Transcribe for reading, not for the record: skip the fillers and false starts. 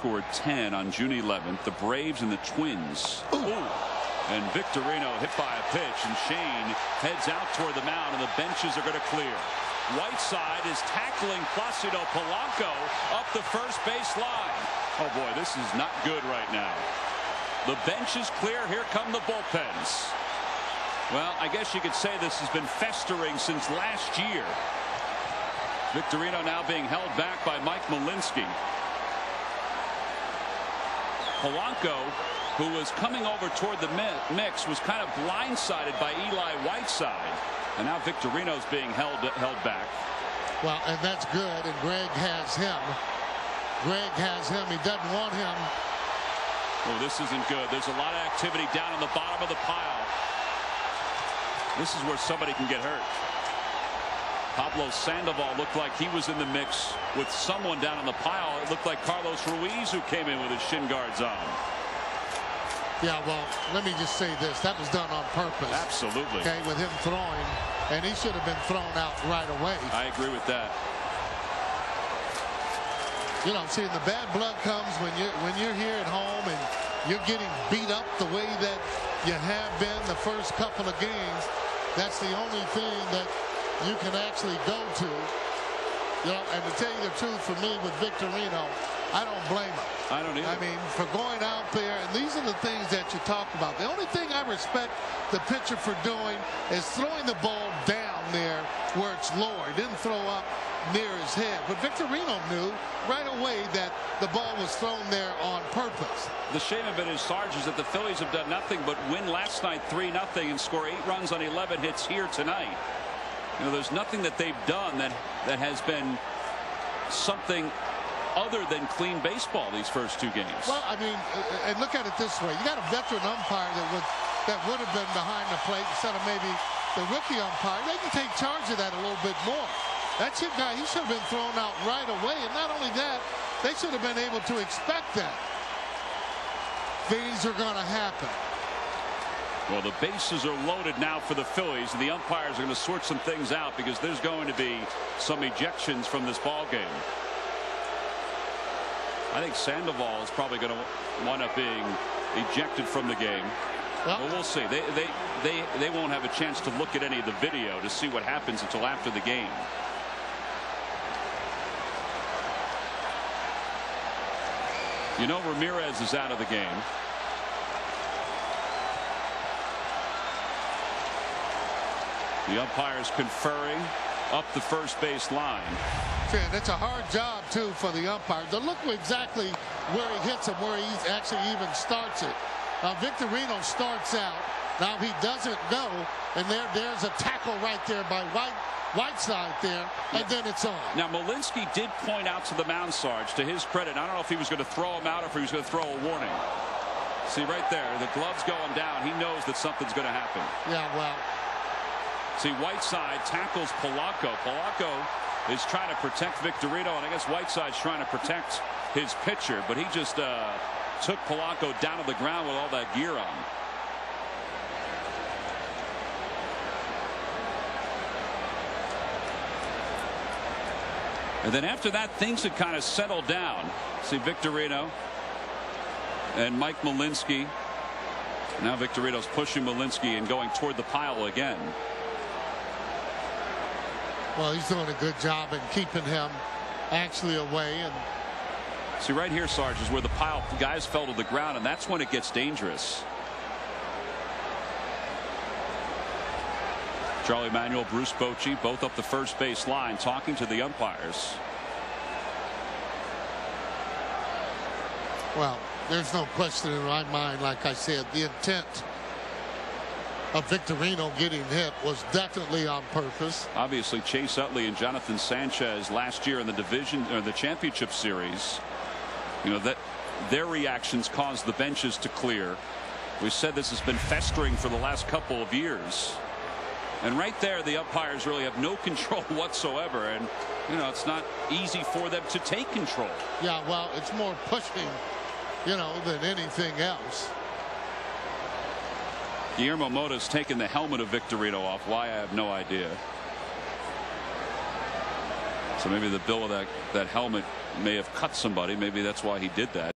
scored 10 on June 11th. The Braves and the Twins. Ooh. And Victorino hit by a pitch, and Shane heads out toward the mound, and the benches are going to clear. Whiteside is tackling Placido Polanco up the first base line. Oh boy, this is not good right now. The bench is clear. Here come the bullpens. Well, I guess you could say this has been festering since last year. Victorino now being held back by Mike Malinsky. Polanco, who was coming over toward the mix, was kind of blindsided by Eli Whiteside. And now Victorino's being held back. Well, and that's good, and Greg has him. He doesn't want him. Oh, this isn't good. There's a lot of activity down on the bottom of the pile. This is where somebody can get hurt. Pablo Sandoval looked like he was in the mix with someone down on the pile. It looked like Carlos Ruiz, who came in with his shin guards on. Yeah, well, let me just say this. That was done on purpose. Absolutely. Okay, with him throwing, and he should have been thrown out right away. I agree with that. You know, see, the bad blood comes when you're here at home and you're getting beat up the way that you have been the first couple of games. That's the only thing that you can actually go to. You know, and to tell you the truth, for me with Victorino, I don't blame him. I don't either. I mean, for going out there, and these are the things that you talk about. The only thing I respect the pitcher for doing is throwing the ball down there where it's lower. He didn't throw up near his head. But Victorino knew right away that the ball was thrown there on purpose. The shame of it is, Sarge, is that the Phillies have done nothing but win last night 3-0 and score 8 runs on 11 hits here tonight. You know, there's nothing that they've done that has been something other than clean baseball these first 2 games. Well, I mean, and look at it this way. You got a veteran umpire that would have been behind the plate instead of maybe the rookie umpire. They can take charge of that a little bit more. That's your guy. He should have been thrown out right away. And not only that, they should have been able to expect that. Things are going to happen. Well, the bases are loaded now for the Phillies, and the umpires are going to sort some things out because there's going to be some ejections from this ball game. I think Sandoval is probably going to wind up being ejected from the game. Well, we'll see. They won't have a chance to look at any of the video to see what happens until after the game. You know, Ramirez is out of the game. The umpires conferring up the first base line. And it's a hard job, too, for the umpires to look exactly where he hits him, where he actually even starts it. Victorino starts out. Now he doesn't go, and there's a tackle right there by Whiteside there, and then it's on. Now, Malinsky did point out to the mound, Sarge, to his credit. I don't know if he was going to throw him out or if he was going to throw a warning. See right there, the glove's going down. He knows that something's going to happen. Yeah, well. See, Whiteside tackles Polanco. Polanco is trying to protect Victorino, and I guess Whiteside's trying to protect his pitcher, but he just took Polanco down to the ground with all that gear on. And then after that, things had kind of settled down. See, Victorino and Mike Malinsky. Now Victorino's pushing Malinsky and going toward the pile again. Well, he's doing a good job in keeping him actually away. And see, right here, Sarge, is where the guys fell to the ground, and that's when it gets dangerous. Charlie Manuel, Bruce Bochy, both up the first base line talking to the umpires. Well, there's no question in my mind, like I said, the intent of Victorino getting hit was definitely on purpose. Obviously, Chase Utley and Jonathan Sanchez last year in the division or the championship series, you know, that their reactions caused the benches to clear. We said this has been festering for the last couple of years. And right there, the umpires really have no control whatsoever. And, you know, it's not easy for them to take control. Yeah, well, it's more pushing, you know, than anything else. Guillermo Mota's taken the helmet of Victorino off. Why, I have no idea. So maybe the bill of that helmet may have cut somebody. Maybe that's why he did that.